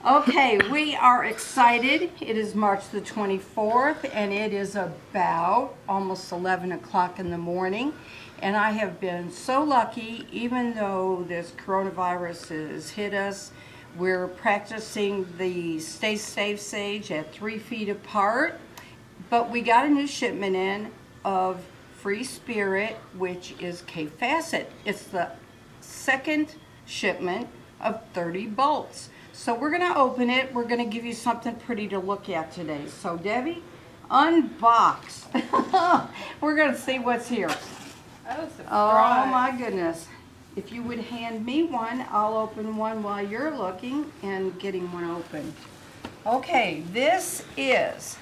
Okay, we are excited. It is March the 24th, and it is about almost 11 o'clock in the morning. And I have been so lucky, even though this coronavirus has hit us, we're practicing the Stay Safe Sage at 3 feet apart. But we got a new shipment in of Free Spirit, which is K Facet. It's the second shipment of 30 bolts. So we're going to open it. We're going to give you something pretty to look at today. So Debbie, unbox. We're going to see what's here. Oh my goodness. If you would hand me one, I'll open one while you're looking and getting one open. Okay, this is,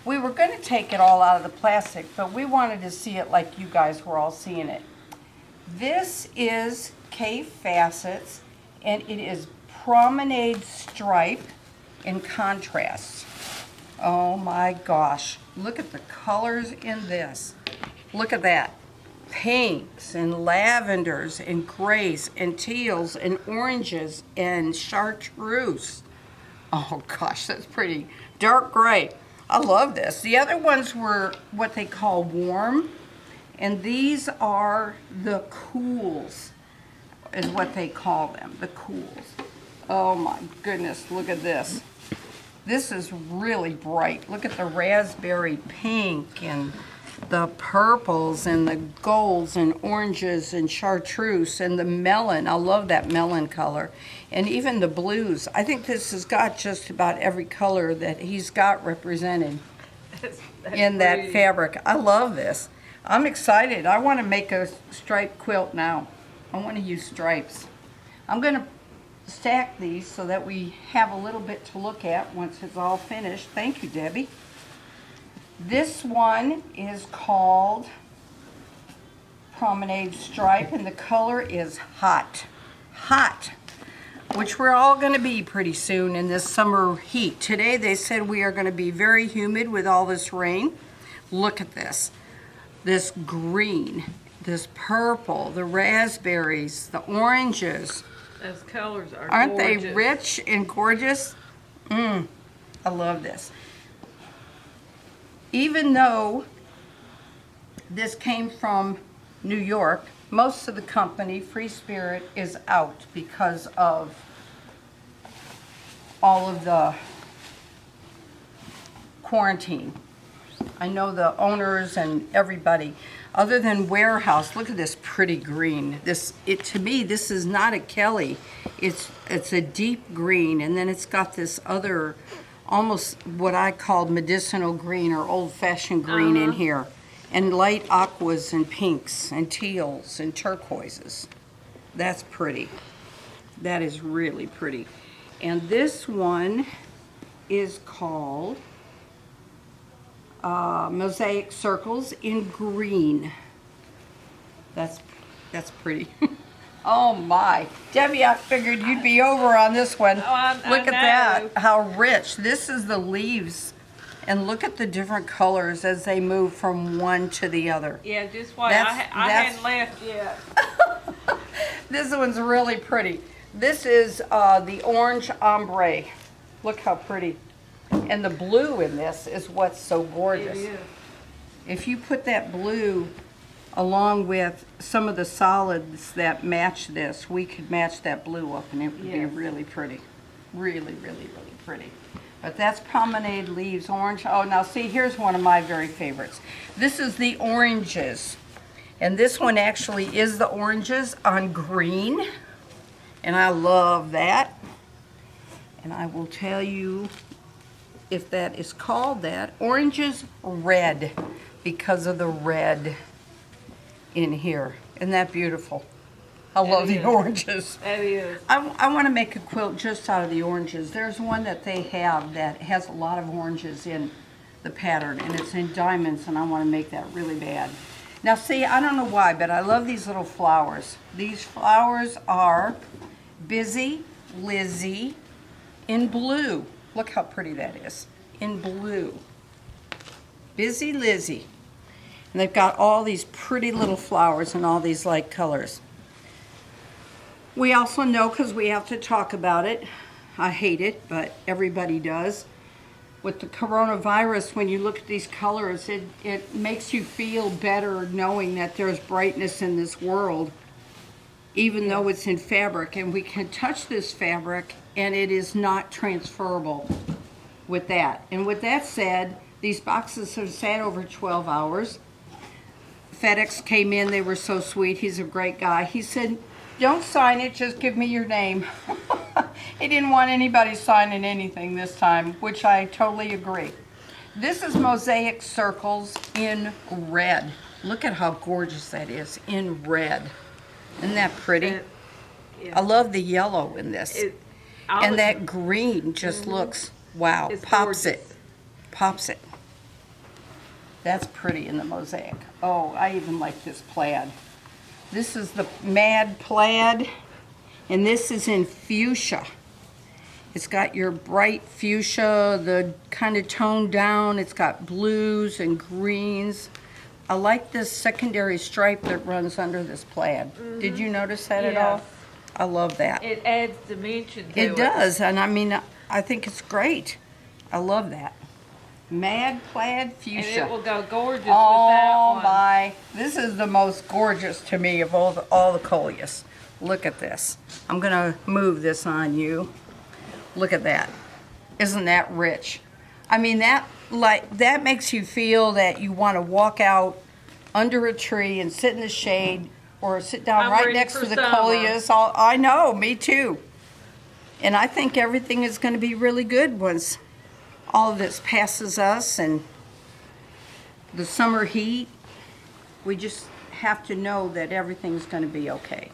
we were going to take it all out of the plastic, but we wanted to see it like you guys were all seeing it. This is K Facets, and it is Promenade Stripe in contrast. Oh my gosh, look at the colors in this. Look at that. Pinks and lavenders and grays and teals and oranges and chartreuse. Oh gosh, that's pretty. Dark gray. I love this. The other ones were what they call warm, and these are the cools, is what they call them, the cools. Oh my goodness, look at this. This is really bright. Look at the raspberry pink and the purples and the golds and oranges and chartreuse and the melon. I love that melon color. And even the blues. I think this has got just about every color that he's got represented in that fabric. I love this. I'm excited. I want to make a striped quilt now. I want to use stripes. I'm going to stack these so that we have a little bit to look at once it's all finished. Thank you, Debbie. This one is called Promenade Stripe, and the color is Hot. Hot, which we're all going to be pretty soon in this summer heat. Today they said we are going to be very humid with all this rain. Look at this. This green, this purple, the raspberries, the oranges. Those colors are Aren't gorgeous. they rich and gorgeous? I love this. Even though this came from New York, most of the company, Free Spirit, is out because of all of the quarantine. I know the owners and everybody. Other than Warehouse, look at this pretty green. To me, this is not a Kelly. It's a deep green, and then it's got this other, almost what I called medicinal green or old-fashioned green in here, and light aquas and pinks and teals and turquoises. That's pretty. That is really pretty. And this one is called Mosaic Circles in green. That's pretty. Oh my. Debbie, I figured you'd be over on this one. Look at that, how rich. This is the leaves. And look at the different colors as they move from one to the other. Yeah, just what I hadn't left yet. This one's really pretty. This is the orange ombre. Look how pretty. And the blue in this is what's so gorgeous. It is. If you put that blue along with some of the solids that match this, we could match that blue up and it would be really pretty. Really, really, really pretty. But that's Promenade Leaves Orange. Oh, now see, here's one of my very favorites. This is the oranges. And this one actually is the oranges on green. And I love that. And I will tell you if that is called that. Oranges red because of the red in here. Isn't that beautiful? I love the oranges. That is. I want to make a quilt just out of the oranges. There's one that they have that has a lot of oranges in the pattern, and it's in diamonds, and I want to make that really bad. Now see, I don't know why, but I love these little flowers. These flowers are Busy Lizzie in blue. Look how pretty that is, in blue. Busy Lizzie. And they've got all these pretty little flowers and all these light colors. We also know, because we have to talk about it, I hate it, but everybody does. With the coronavirus, when you look at these colors, it makes you feel better knowing that there's brightness in this world, even though it's in fabric. And we can touch this fabric, and it is not transferable with that. And with that said, these boxes have sat over 12 hours. FedEx came in, they were so sweet. He's a great guy. He said, don't sign it, just give me your name. He didn't want anybody signing anything this time, which I totally agree. This is mosaic circles in red. Look at how gorgeous that is in red. Isn't that pretty? I love the yellow in this. And that green just looks, wow, It's pops gorgeous. it. Pops it. That's pretty in the mosaic. Oh, I even like this plaid. This is the Mad Plaid, and this is in fuchsia. It's got your bright fuchsia, the kind of toned down. It's got blues and greens. I like this secondary stripe that runs under this plaid. Did you notice that at all? I love that. It adds dimension to it. It does, and I mean, I think it's great. I love that. Mad Plaid Fuchsia. And it will go gorgeous with that one. Oh my, this is the most gorgeous to me of all the coleus. Look at this. I'm gonna move this on you. Look at that. Isn't that rich? I mean, that makes you feel that you want to walk out under a tree and sit in the shade or sit down I'm right ready next for to the summer. coleus. I know, me too. And I think everything is going to be really good once all of this passes us and the summer heat. We just have to know that everything's going to be okay.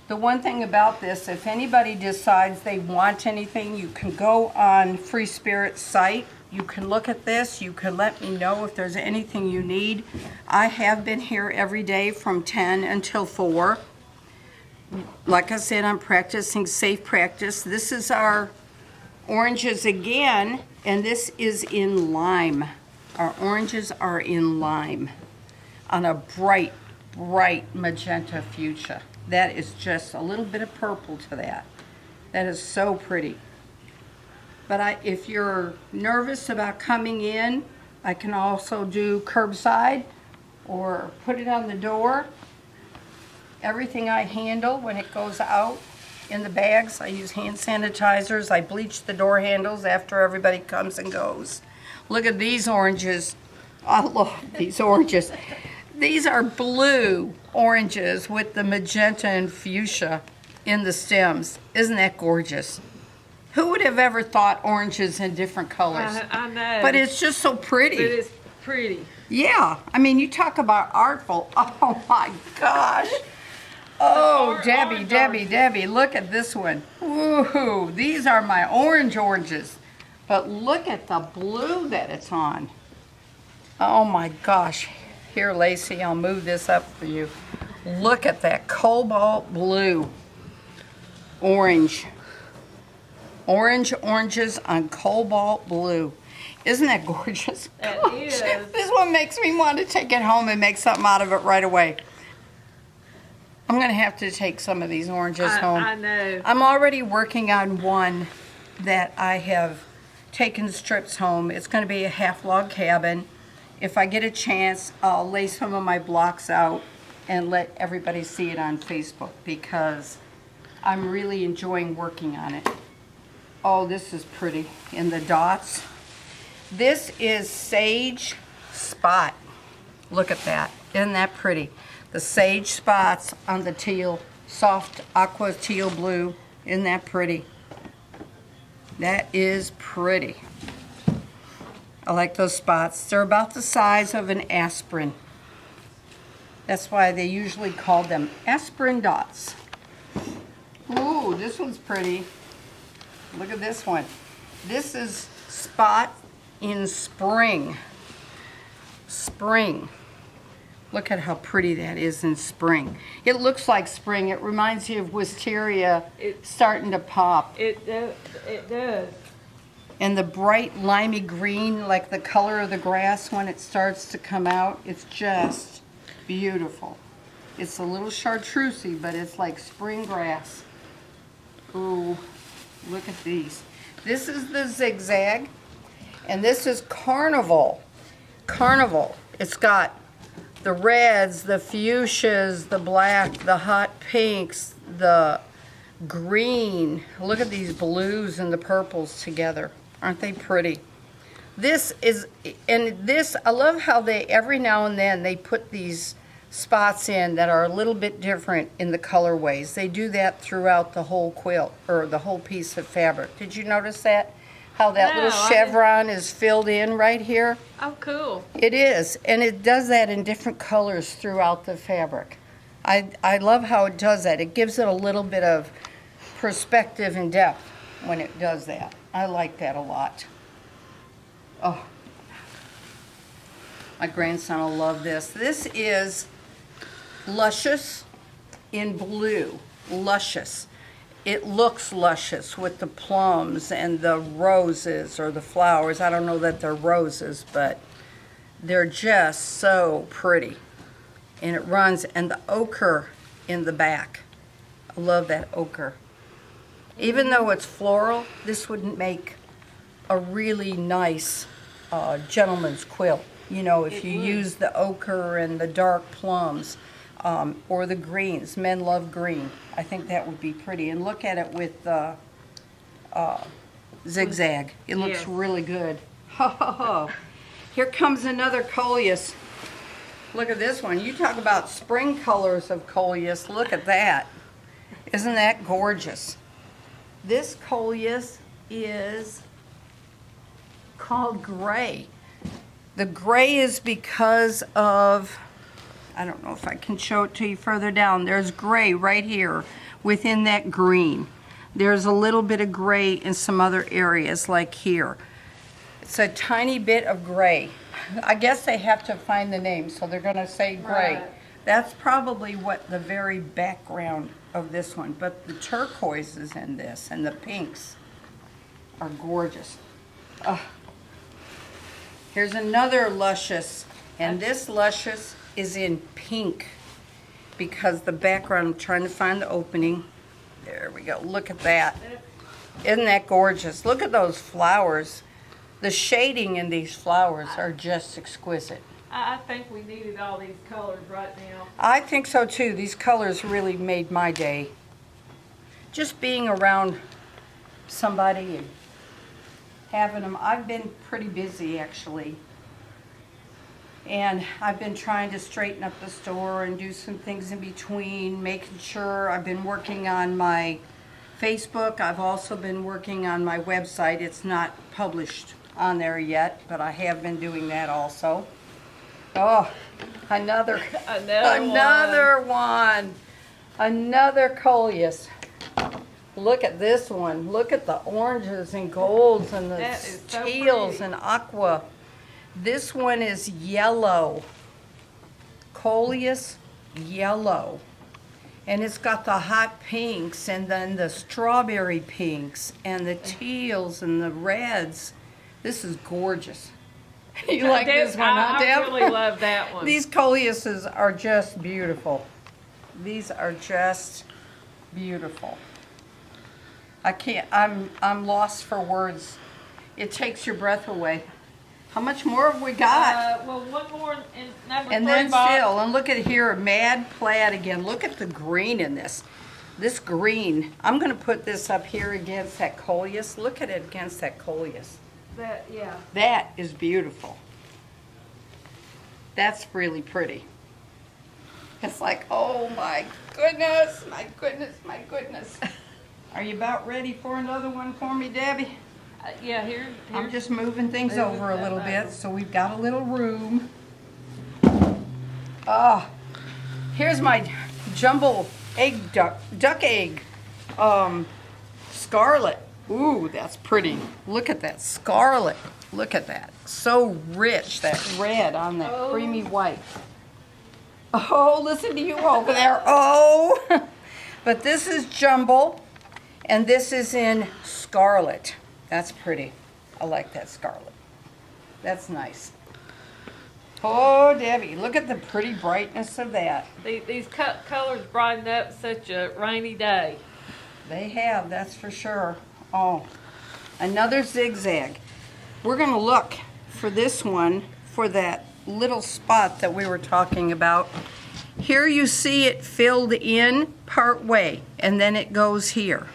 The one thing about this, if anybody decides they want anything, you can go on Free Spirit's site. You can look at this. You can let me know if there's anything you need. I have been here every day from 10 until 4. Like I said, I'm practicing safe practice. This is our oranges again, and this is in lime. Our oranges are in lime on a bright, bright magenta fuchsia. That is just a little bit of purple to that. That is so pretty. But if you're nervous about coming in, I can also do curbside or put it on the door. Everything I handle when it goes out in the bags, I use hand sanitizers. I bleach the door handles after everybody comes and goes. Look at these oranges. I love these oranges. These are blue oranges with the magenta and fuchsia in the stems. Isn't that gorgeous? Who would have ever thought oranges in different colors? I know. But it's just so pretty. It is pretty. Yeah. I mean, you talk about artful. Oh, my gosh. Oh, Debbie, look at this one. Woohoo. These are my oranges. But look at the blue that it's on. Oh, my gosh. Here, Lacey, I'll move this up for you. Look at that cobalt blue. Orange. Oranges on cobalt blue. Isn't that gorgeous? That is. This one makes me want to take it home and make something out of it right away. I'm going to have to take some of these oranges home. I know. I'm already working on one that I have taken strips home. It's going to be a half log cabin. If I get a chance, I'll lay some of my blocks out and let everybody see it on Facebook because I'm really enjoying working on it. Oh, this is pretty. In the dots. This is Sage Spot. Look at that. Isn't that pretty? The sage spots on the teal, soft aqua teal blue. Isn't that pretty? That is pretty. I like those spots. They're about the size of an aspirin. That's why they usually call them aspirin dots. Ooh, this one's pretty. Look at this one. This is Spot in Spring. Spring. Look at how pretty that is in spring. It looks like spring. It reminds you of wisteria starting to pop. It does. And the bright limey green, like the color of the grass when it starts to come out, it's just beautiful. It's a little chartreusey, but it's like spring grass. Look at these. This is the zigzag, and this is carnival. Carnival. It's got the reds, the fuchsias, the black, the hot pinks, the green. Look at these blues and the purples together. Aren't they pretty? This is, and this, I love how they, every now and then, they put these spots in that are a little bit different in the colorways. They do that throughout the whole quilt, or the whole piece of fabric. Did you notice that? How that little No, chevron is filled in right here? Oh, cool. It is, and it does that in different colors throughout the fabric. I love how it does that. It gives it a little bit of perspective and depth when it does that. I like that a lot. Oh, my grandson will love this. This is Luscious in blue. Luscious. It looks luscious with the plums and the roses or the flowers. I don't know that they're roses, but they're just so pretty. And it runs, and the ochre in the back. I love that ochre. Even though it's floral, this would make a really nice gentleman's quilt. You know, if you use the ochre and the dark plums. Or the greens. Men love green. I think that would be pretty. And look at it with the zigzag. It looks Yes. really good. Ho, ho, ho. Here comes another coleus. Look at this one. You talk about spring colors of coleus. Look at that. Isn't that gorgeous? This coleus is called gray. The gray is because of, I don't know if I can show it to you further down. There's gray right here within that green. There's a little bit of gray in some other areas like here. It's a tiny bit of gray. I guess they have to find the name, so they're going to say gray. Right. That's probably what the very background of this one. But the turquoises in this and the pinks are gorgeous. Here's another luscious, and this luscious is in pink because the background, I'm trying to find the opening. There we go. Look at that. Isn't that gorgeous? Look at those flowers. The shading in these flowers are just exquisite. I think we needed all these colors right now. I think so too. These colors really made my day. Just being around somebody and having them. I've been pretty busy actually. And I've been trying to straighten up the store and do some things in between, making sure. I've been working on my Facebook. I've also been working on my website. It's not published on there yet, but I have been doing that also. Oh, another one. Another coleus. Look at this one. Look at the oranges and golds and the That is so teals pretty. and aqua. This one is yellow. Coleus yellow. And it's got the hot pinks and then the strawberry pinks and the teals and the reds. This is gorgeous. You like this one, huh, I Deb? really love that one. These coleuses are just beautiful. These are just beautiful. I can't, I'm lost for words. It takes your breath away. How much more have we got? Well, one more in number And 3 then box. still, and look at here, mad plaid again. Look at the green in this. This green, I'm gonna put this up here against that coleus. Look at it against that coleus. Yeah. That is beautiful. That's really pretty. It's like, oh my goodness, my goodness, my goodness. Are you about ready for another one for me, Debbie? Yeah, here. I'm just moving things Moving over a that little over. bit, so we've got a little room. Here's my jumbo egg duck egg, scarlet. Ooh, that's pretty. Look at that scarlet. Look at that. So rich, that red on that creamy white. Oh, listen to you over there. Oh, but this is jumbo, and this is in scarlet. That's pretty. I like that scarlet. That's nice. Oh, Debbie, look at the pretty brightness of that. These colors brighten up such a rainy day. They have, that's for sure. Oh, another zigzag. We're gonna look for this one for that little spot that we were talking about. Here you see it filled in part way, and then it goes here.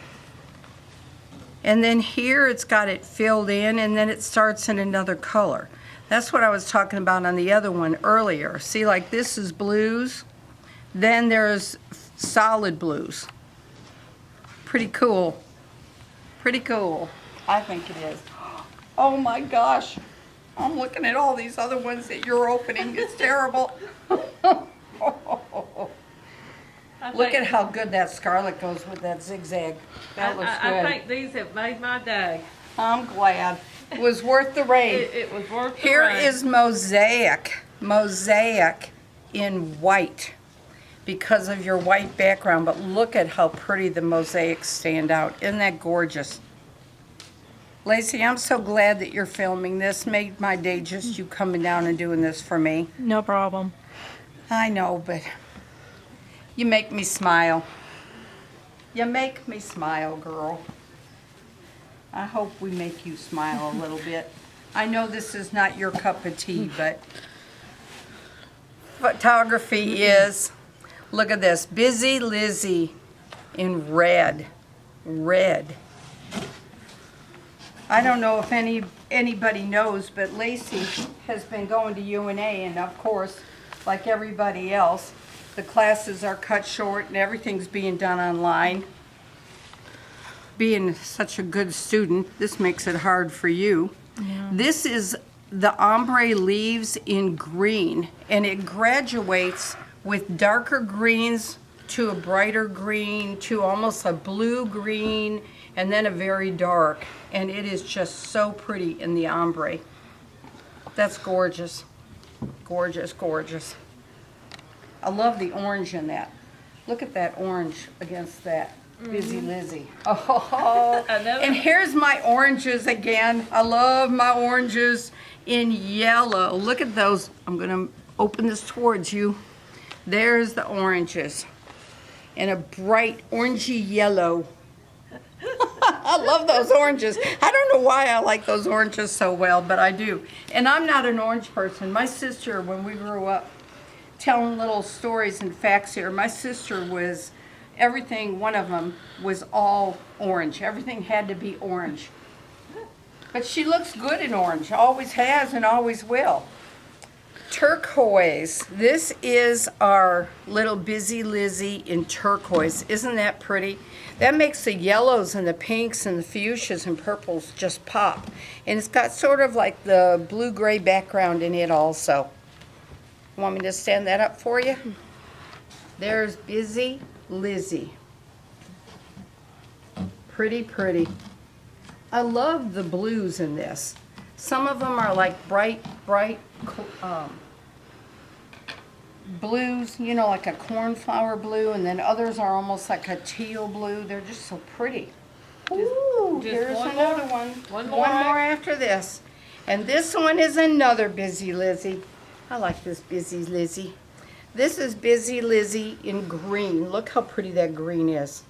And then here it's got it filled in, and then it starts in another color. That's what I was talking about on the other one earlier. See, like this is blues, then there's solid blues. Pretty cool. Pretty cool. I think it is. Oh my gosh. I'm looking at all these other ones that you're opening. It's terrible. Look at how good that scarlet goes with that zigzag. That looks good. I think these have made my day. I'm glad. It was worth the rain. It was worth the Here rain. is mosaic. Mosaic in white because of your white background. But look at how pretty the mosaics stand out. Isn't that gorgeous? Lacey, I'm so glad that you're filming this. Made my day just you coming down and doing this for me. No problem. I know, but you make me smile. You make me smile, girl. I hope we make you smile a little bit. I know this is not your cup of tea, but photography is. Look at this. Busy Lizzie in red. Red. I don't know if anybody knows, but Lacey has been going to UNA, and of course, like everybody else, the classes are cut short and everything's being done online. Being such a good student, this makes it hard for you. Yeah. This is the ombre leaves in green, and it graduates with darker greens to a brighter green to almost a blue green, and then a very dark. And it is just so pretty in the ombre. That's gorgeous. Gorgeous, gorgeous. I love the orange in that. Look at that orange against that Busy Lizzie. Oh, and here's my oranges again. I love my oranges in yellow. Look at those. I'm going to open this towards you. There's the oranges in a bright orangey yellow. I love those oranges. I don't know why I like those oranges so well, but I do. And I'm not an orange person. My sister, when we grew up, telling little stories and facts here, my sister was, everything, one of them was all orange. Everything had to be orange. But she looks good in orange, always has and always will. Turquoise. This is our little Busy Lizzie in turquoise. Isn't that pretty? That makes the yellows and the pinks and the fuchsias and purples just pop. And it's got sort of like the blue-gray background in it also. Want me to stand that up for you? There's Busy Lizzie. Pretty, pretty. I love the blues in this. Some of them are like bright blues, you know, like a cornflower blue, and then others are almost like a teal blue. They're just so pretty. Ooh, just here's one another more? one. One One more? more after this. And this one is another Busy Lizzie. I like this Busy Lizzie. This is Busy Lizzie in green. Look how pretty that green is.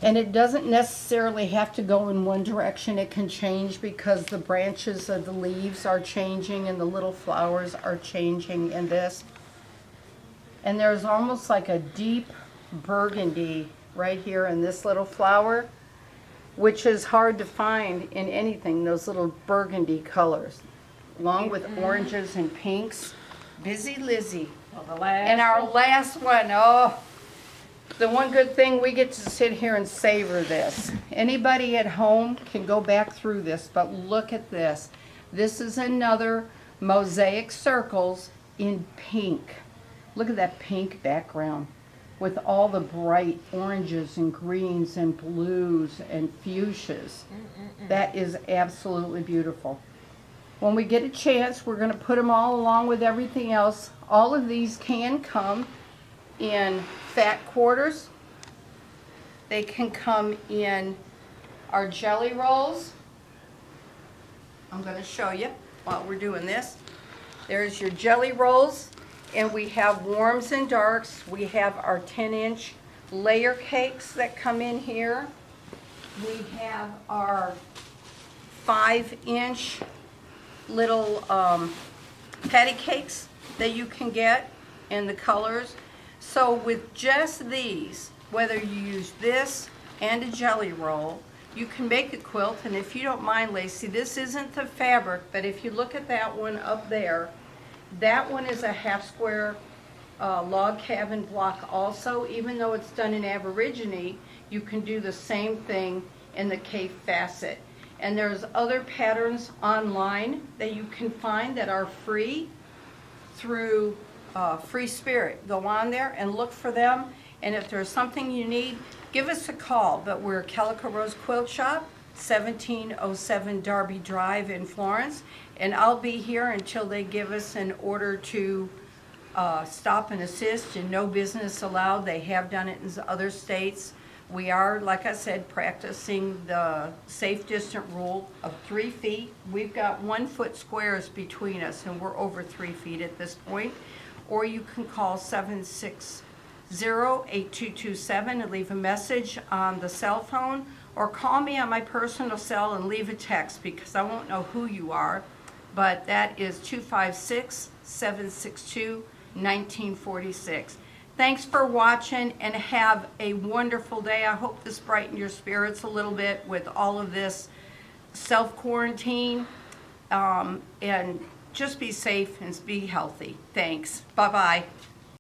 And it doesn't necessarily have to go in one direction. It can change because the branches of the leaves are changing and the little flowers are changing in this. And there's almost like a deep burgundy right here in this little flower, which is hard to find in anything, those little burgundy colors, along with oranges and pinks. Busy Lizzie. Well, the last And our last one, oh, the one good thing, we get to sit here and savor this. Anybody at home can go back through this, but look at this. This is another mosaic circles in pink. Look at that pink background with all the bright oranges and greens and blues and fuchsias. That is absolutely beautiful. When we get a chance, we're going to put them all along with everything else. All of these can come in fat quarters. They can come in our jelly rolls. I'm going to show you while we're doing this. There's your jelly rolls, and we have warms and darks. We have our 10-inch layer cakes that come in here. we have our 5-inch little patty cakes that you can get in the colors. So with just these, whether you use this and a jelly roll, you can make a quilt. And if you don't mind, Lacey, this isn't the fabric, but if you look at that one up there, that one is a half square log cabin block also. Even though it's done in Aborigine, you can do the same thing in the Cape facet. And there's other patterns online that you can find that are free through Free Spirit. Go on there and look for them, and if there's something you need, give us a call. But we're Calico Rose Quilt Shop, 1707 Darby Drive in Florence, and I'll be here until they give us an order to stop and assist, and no business allowed. They have done it in other states. We are, like I said, practicing the safe distant rule of 3 feet. We've got 1 foot squares between us, and we're over 3 feet at this point. Or you can call 760-8227 and leave a message on the cell phone, or call me on my personal cell and leave a text, because I won't know who you are, but that is 256-762-1946. Thanks for watching, and have a wonderful day. I hope this brightened your spirits a little bit with all of this self-quarantine. And just be safe and be healthy. Thanks. Bye-bye.